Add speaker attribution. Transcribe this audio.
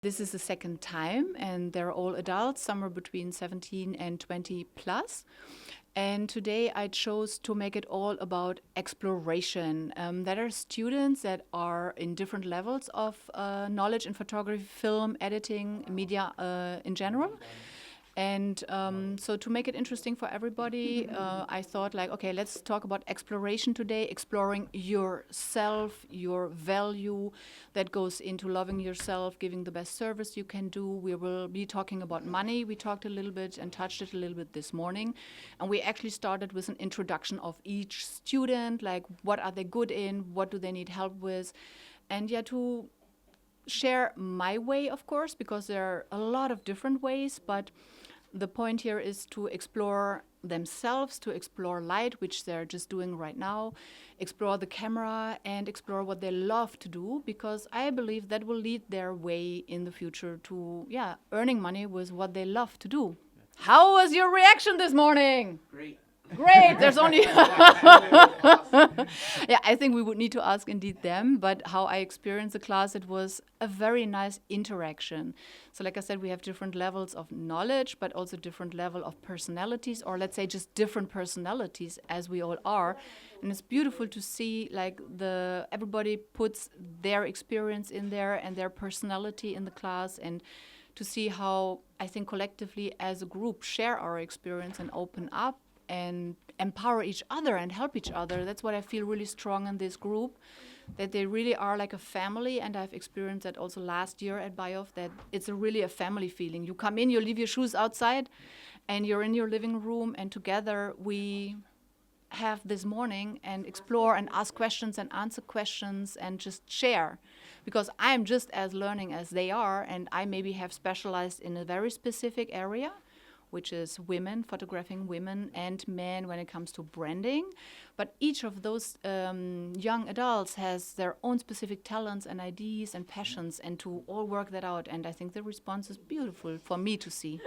Speaker 1: This is the second time, and they're all adults, somewhere between 17 and 20 plus. And today I chose to make it all about exploration. There are students that are in different levels of knowledge in photography, film, editing, media in general. And so to make it interesting for everybody, I thought like, okay, let's talk about exploration today, exploring yourself, your value that goes into loving yourself, giving the best service you can do. We will be talking about money. We talked a little bit and touched it a little bit this morning. And we actually started with an introduction of each student, like what are they good in, what do they need help with, and yeah, to share my way, of course, because there are a lot of different ways, but the point here is to explore themselves, to explore light, which they're just doing right now, explore the camera, and explore what they love to do, because I believe that will lead their way in the future to, earning money with what they love to do. How was your reaction this morning? Great, there's only... Yeah, I think we would need to ask indeed them, but how I experienced the class, it was a very nice interaction. So like I said, we have different levels of knowledge, but also different level of personalities, or let's say just different personalities as we all are. And it's beautiful to see like everybody puts their experience in there and their personality in the class, and to see how I think collectively as a group share our experience and open up and empower each other and help each other. That's what I feel really strong in this group, that they really are like a family. And I've experienced that also last year at BIOF, that it's really a family feeling. You come in, you leave your shoes outside, and you're in your living room, and together we have this morning and explore and ask questions and answer questions and just share. Because I'm just as learning as they are, and I maybe have specialized in a very specific area, which is women, photographing women and men when it comes to branding. But each of those young adults has their own specific talents and ideas and passions, and to all work that out. And I think the response is beautiful for me to see.